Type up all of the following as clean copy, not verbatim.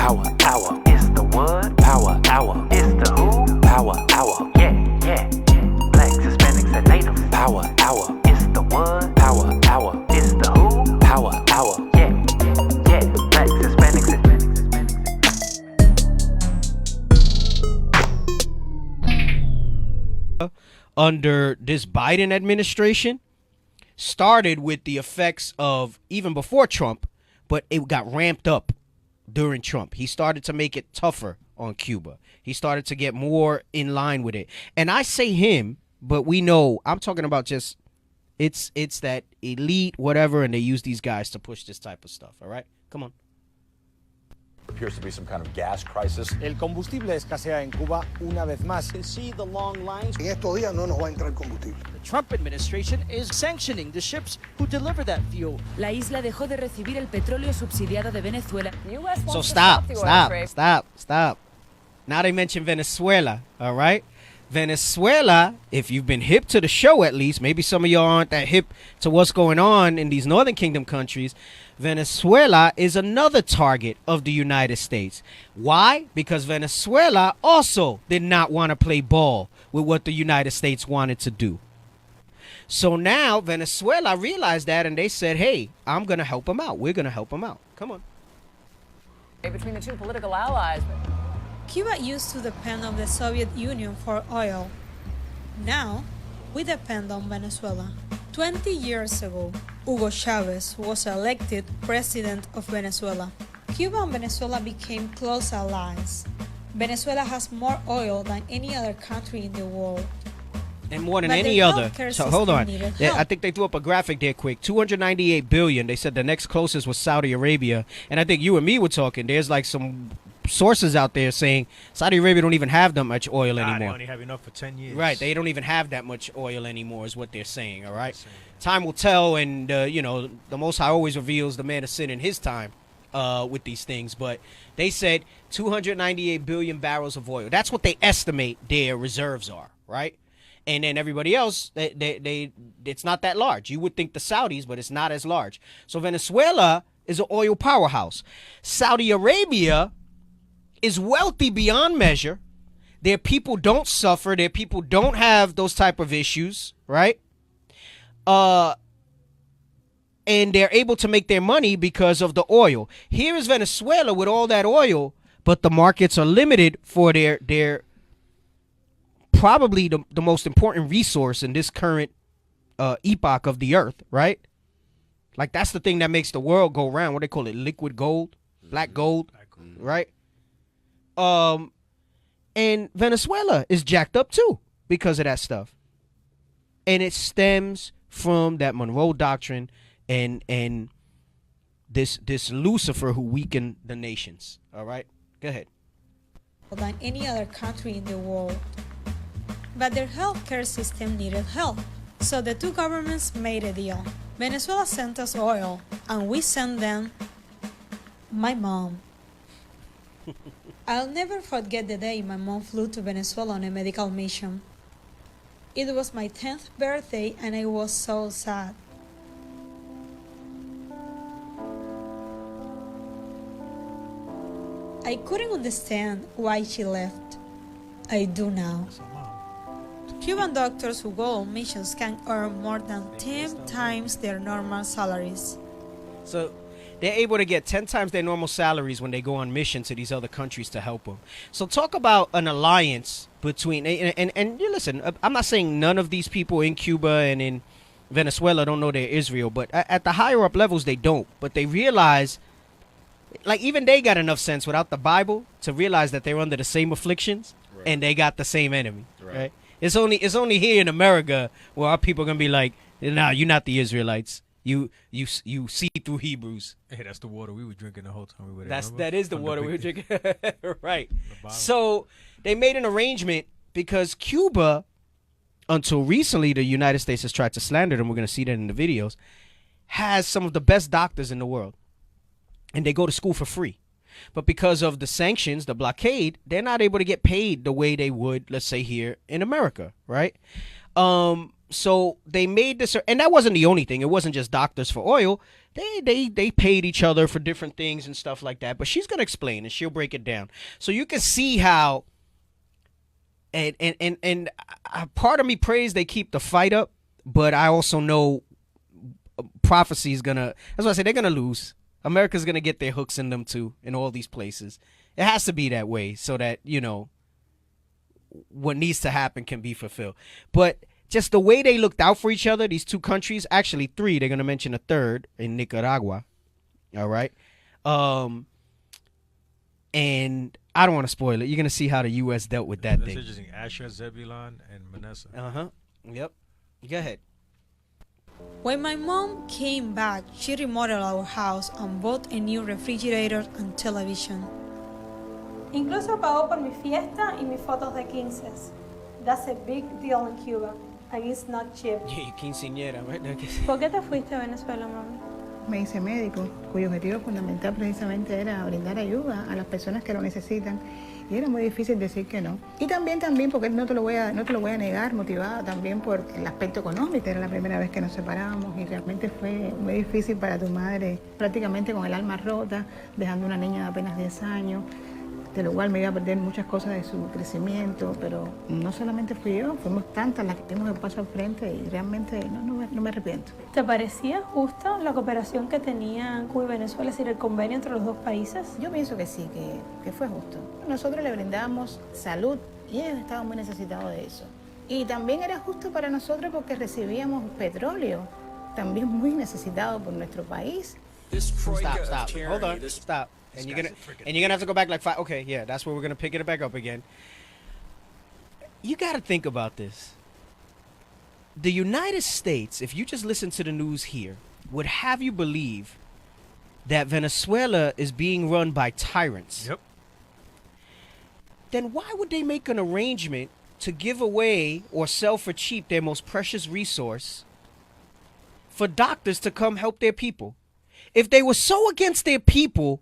Power hour. It's the what? Power hour. It's the who? Power hour. Yeah. Blacks, Hispanics, and natives. Power hour. It's the what? Power hour. It's the who? Power hour. Yeah. Blacks, Hispanics, and under this Biden administration started with the effects of even before Trump, but it got ramped up during Trump. He started to make it tougher on Cuba. He started to get more in line with it. And I say him, but we know I'm talking about just it's that elite whatever, and they use these guys to push this type of stuff. All right, come on. Appears to be some kind of gas crisis. El combustible escasea en Cuba una vez más. You see the long lines. En estos días no nos va a entrar combustible. The Trump administration is sanctioning the ships who deliver that fuel. La isla dejó de recibir el petróleo subsidiado de Venezuela. So stop. Now they mention Venezuela, all right? Venezuela, if you've been hip to the show at least, maybe some of y'all aren't that hip to what's going on in these Northern Kingdom countries, Venezuela is another target of the United States. Why? Because Venezuela also did not want to play ball with what the United States wanted to do. So now Venezuela realized that, and they said, hey, I'm going to help them out. We're going to help them out. Come on. Between the two political allies. Cuba used to depend on the Soviet Union for oil. Now, we depend on Venezuela. 20 years ago, Hugo Chavez was elected president of Venezuela. Cuba and Venezuela became close allies. Venezuela has more oil than any other country in the world. And more than But any their other. healthcare So hold on. system needed Yeah, help. I think they threw up a graphic there quick. 298 billion. They said the next closest was Saudi Arabia. And I think you and me were talking. There's like some sources out there saying Saudi Arabia don't even have that much oil anymore. They only have enough for 10 years. Right. They don't even have that much oil anymore is what they're saying. All right. Time will tell. And, the Most High always reveals the man of sin in his time with these things. But they said 298 billion barrels of oil. That's what they estimate their reserves are. Right. And then everybody else, it's not that large. You would think the Saudis, but it's not as large. So Venezuela is an oil powerhouse. Saudi Arabia is wealthy beyond measure. Their people don't suffer. Their people don't have those type of issues, right? And they're able to make their money because of the oil. Here is Venezuela with all that oil, but the markets are limited for their probably the most important resource in this current epoch of the earth, right? Like that's the thing that makes the world go round. What they call it, liquid gold, black gold, right? And Venezuela is jacked up too because of that stuff, and it stems from that Monroe Doctrine and this Lucifer who weakened the nations. All right, go ahead. Than any other country in the world. But their healthcare system needed help. So the two governments made a deal. Venezuela sent us oil, and we sent them my mom. I'll never forget the day my mom flew to Venezuela on a medical mission. It was my 10th birthday, and I was so sad. I couldn't understand why she left. I do now. Cuban doctors who go on missions can earn more than 10 times their normal salaries. So they're able to get 10 times their normal salaries when they go on mission to these other countries to help them. So talk about an alliance between, and you listen, I'm not saying none of these people in Cuba and in Venezuela don't know they're Israel, but at the higher up levels they don't. But they realize, like even they got enough sense without the Bible to realize that they're under the same afflictions, right, and they got the same enemy, right? It's only here in America where our people are gonna be like, nah, you're not the Israelites. You see through Hebrews. Hey, that's the water we were drinking the whole time we were there. That is the water we were drinking. Right. So they made an arrangement because Cuba, until recently, the United States has tried to slander them. We're going to see that in the videos. Has some of the best doctors in the world, and they go to school for free. But because of the sanctions, the blockade, they're not able to get paid the way they would, let's say, here in America, right? So they made this, and that wasn't the only thing. It wasn't just doctors for oil. They paid each other for different things and stuff like that. But she's gonna explain and she'll break it down, so you can see how. And part of me prays they keep the fight up, but I also know prophecy is gonna. That's why I say they're gonna lose. America's gonna get their hooks in them too, in all these places. It has to be that way so that what needs to happen can be fulfilled. But just the way they looked out for each other, these two countries, actually three, they're going to mention a third in Nicaragua. All right. And I don't want to spoil it. You're going to see how the U.S. dealt with that thing. That's interesting. Asher, Zebulon, and Manasseh. Uh-huh. Yep. Go ahead. When my mom came back, she remodeled our house and bought a new refrigerator and television. Incluso pagó por mi fiesta y mis fotos de 15. That's a big deal in Cuba, and it's not cheap. Yeah, quinceañera, right? ¿Por qué te fuiste a Venezuela, mami? Me hice médico, cuyo objetivo fundamental precisamente era brindar ayuda a las personas que lo necesitan, y era muy difícil decir que no. Y también porque no te lo voy a negar, motivada también por el aspecto económico. Era la primera vez que nos separábamos y realmente fue muy difícil para tu madre, prácticamente con el alma rota, dejando una niña de apenas 10 años. De lo cual me iba a perder muchas cosas de su crecimiento, pero no solamente fui yo, fuimos tantas las que dimos el paso al frente y realmente no me arrepiento. ¿Te parecía justa la cooperación que tenían Cuba y Venezuela, es decir, el convenio entre los dos países? Yo pienso que sí, que fue justo. Nosotros le brindamos salud y ellos estaban muy necesitados de eso. Y también era justo para nosotros porque recibíamos petróleo, también muy necesitado por nuestro país. Stop. Hold on. Stop. And you're gonna have to go back like 5. Okay, yeah, that's where we're gonna pick it back up again. You gotta think about this. The United States, if you just listen to the news here, would have you believe that Venezuela is being run by tyrants. Yep. Then why would they make an arrangement to give away or sell for cheap their most precious resource for doctors to come help their people? If they were so against their people,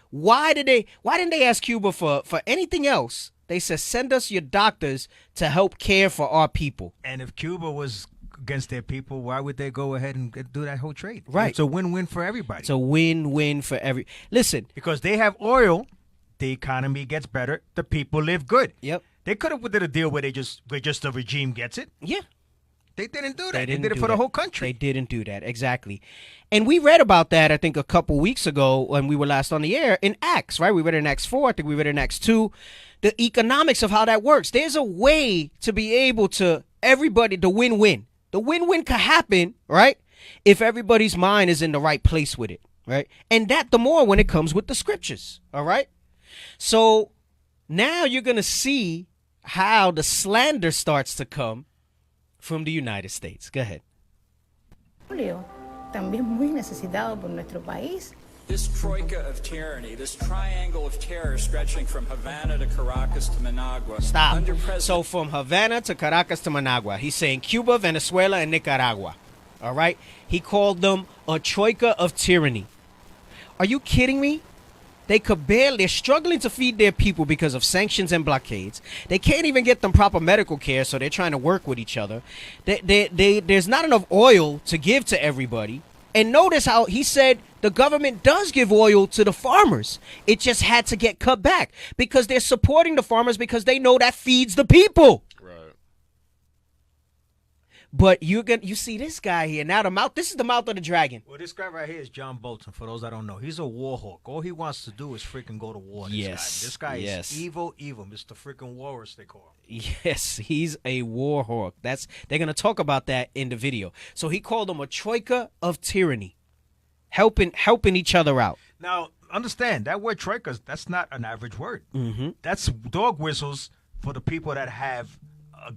why didn't they ask Cuba for anything else? They said, send us your doctors to help care for our people. And if Cuba was against their people, why would they go ahead and do that whole trade? Right. It's a win-win for everybody. It's a win-win for Listen. Because they have oil, the economy gets better, the people live good. Yep. They could have did a deal where just the regime gets it. Yeah. They didn't do that. They did it for the whole country. They didn't do that. Exactly. And we read about that, I think, a couple weeks ago when we were last on the air in Acts, right? We read it in Acts 4. I think we read it in Acts 2. The economics of how that works. There's a way to be able to everybody to win-win. The win-win could happen, right? If everybody's mind is in the right place with it, right? And that the more when it comes with the scriptures, all right? So now you're going to see how the slander starts to come from the United States. Go ahead. También muy necesitado por nuestro país. This troika of tyranny, this triangle of terror stretching from Havana to Caracas to Managua. Stop. So from Havana to Caracas to Managua, he's saying Cuba, Venezuela, and Nicaragua. All right? He called them a troika of tyranny. Are you kidding me? They're struggling to feed their people because of sanctions and blockades. They can't even get them proper medical care, so they're trying to work with each other. There's not enough oil to give to everybody. And notice how he said the government does give oil to the farmers. It just had to get cut back because they're supporting the farmers because they know that feeds the people. But you see this guy here now. This is the mouth of the dragon. Well, this guy right here is John Bolton. For those that don't know, he's a war hawk. All he wants to do is freaking go to war. This guy is evil, Mr. Freaking Walrus. They call him. Yes, he's a war hawk. They're gonna talk about that in the video. So he called them a troika of tyranny, helping each other out. Now understand that word troika. That's not an average word. Mm-hmm. That's dog whistles for the people that have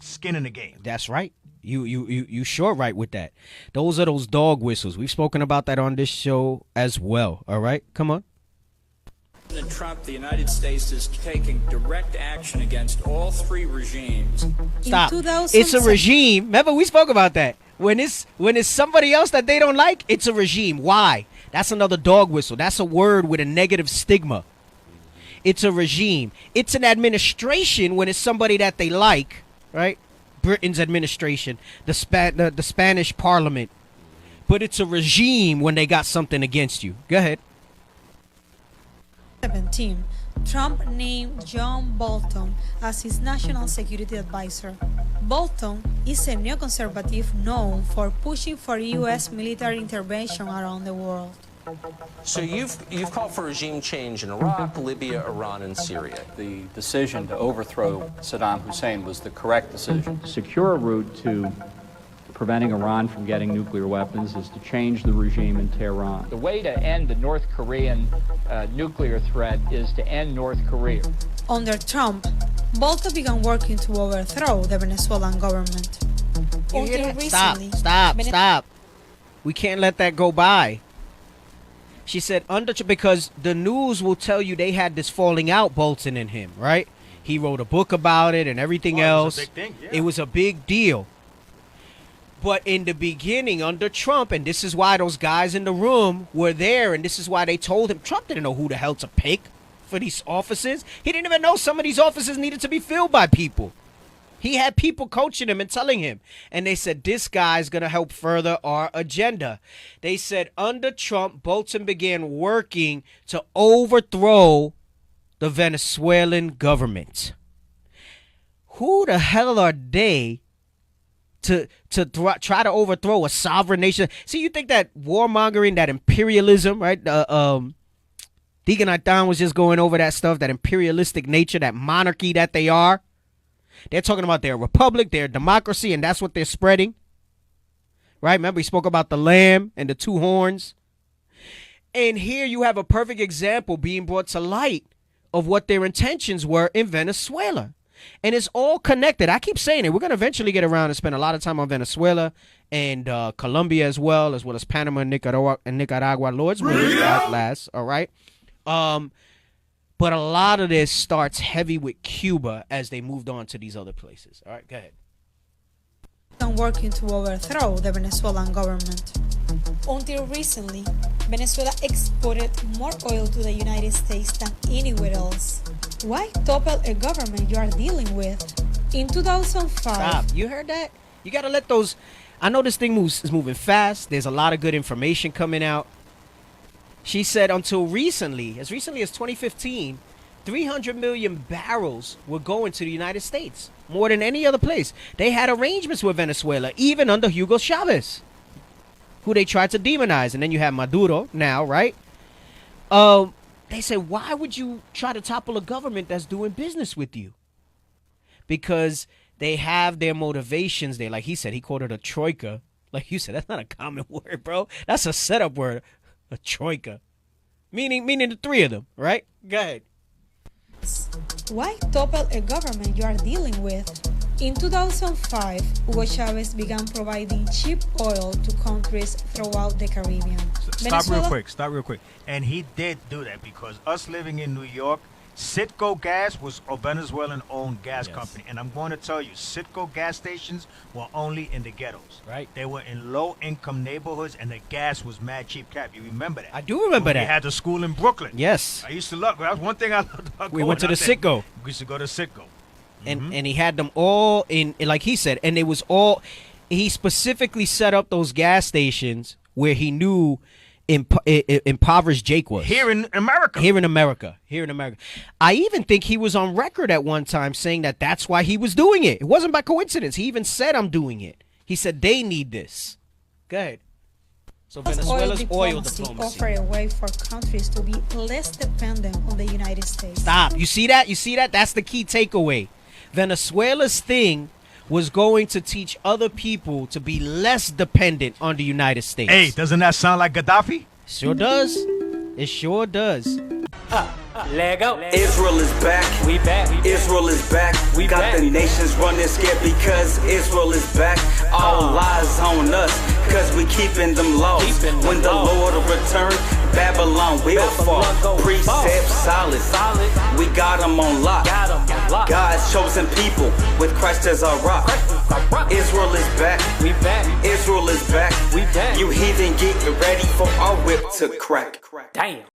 skin in the game. That's right. You sure right with that. Those are those dog whistles. We've spoken about that on this show as well. All right, come on. President Trump, the United States is taking direct action against all three regimes. Stop. It's a regime. Remember, we spoke about that. When it's somebody else that they don't like, it's a regime. Why? That's another dog whistle. That's a word with a negative stigma. It's a regime. It's an administration when it's somebody that they like, right? Britain's administration, the Spanish Parliament, but it's a regime when they got something against you. Go ahead. 2017, Trump named John Bolton as his national security advisor. Bolton is a neoconservative known for pushing for U.S. military intervention around the world. So you've called for regime change in Iraq, Libya, Iran, and Syria. The decision to overthrow Saddam Hussein was the correct decision. Secure a route to preventing Iran from getting nuclear weapons is to change the regime in Tehran. The way to end the North Korean nuclear threat is to end North Korea. Under Trump, Bolton began working to overthrow the Venezuelan government. Until recently, Stop. We can't let that go by. She said, because the news will tell you they had this falling out, Bolton and him, right? He wrote a book about it and everything else. It was a big thing, yeah. It was a big deal. But in the beginning, under Trump, and this is why those guys in the room were there, and this is why they told him, Trump didn't know who the hell to pick for these offices. He didn't even know some of these offices needed to be filled by people. He had people coaching him and telling him. And they said, this guy's going to help further our agenda. They said, under Trump, Bolton began working to overthrow the Venezuelan government. Who the hell are they to try to overthrow a sovereign nation? See, you think that warmongering, that imperialism, right? Deegan Aitan was just going over that stuff, that imperialistic nature, that monarchy that they are. They're talking about their republic, their democracy, and that's what they're spreading. Right? Remember, he spoke about the lamb and the two horns. And here you have a perfect example being brought to light of what their intentions were in Venezuela. And it's all connected. I keep saying it. We're going to eventually get around and spend a lot of time on Venezuela and Colombia as well as Panama and Nicaragua. Lord's willing, at last. All right? But a lot of this starts heavy with Cuba as they moved on to these other places. All right, go ahead. Working to overthrow the Venezuelan government. Until recently, Venezuela exported more oil to the United States than anywhere else. Why topple a government you are dealing with? In 2005... Stop. You heard that? You got to let those... I know this thing is moving fast. There's a lot of good information coming out. She said until recently as 2015, 300 million barrels were going to the United States, more than any other place. They had arrangements with Venezuela, even under Hugo Chavez, who they tried to demonize. And then you have Maduro now, right? They said, why would you try to topple a government that's doing business with you? Because they have their motivations there. Like he said, he called it a troika. Like you said, that's not a common word, bro. That's a setup word. A troika. Meaning the three of them, right? Go ahead. Why topple a government you are dealing with? In 2005, Hugo Chavez began providing cheap oil to countries throughout the Caribbean. Stop real quick. And he did do that because us living in New York, Citgo Gas was a Venezuelan-owned gas company. And I'm going to tell you, Citgo gas stations were only in the ghettos. Right. They were in low-income neighborhoods, and the gas was mad cheap. Cap, you remember that? I do remember that. We had the school in Brooklyn. Yes. I used to love it. That was one thing I loved about We went to the Citgo. We used to go to Citgo. And he had them all in, like he said, and it was all, he specifically set up those gas stations where he knew impoverished Jake was. Here in America. I even think he was on record at one time saying that that's why he was doing it. It wasn't by coincidence. He even said, I'm doing it. He said they need this. Go ahead. So Venezuela's oil diplomacy offer a way for countries to be less dependent on the United States. Stop. You see that? That's the key takeaway. Venezuela's thing was going to teach other people to be less dependent on the United States. Hey, doesn't that sound like Gaddafi? Sure does. It sure does. Lego. Israel is back. We back. Israel is back. We got the nations running scared because Israel is back. All eyes on us because we keeping them laws. When the Lord will return, Babylon will fall. Precepts solid. We got them on lock. God's chosen people with Christ as our rock. Israel is back. We back. Israel is back. We back. You heathen, get ready for our whip to crack. Damn.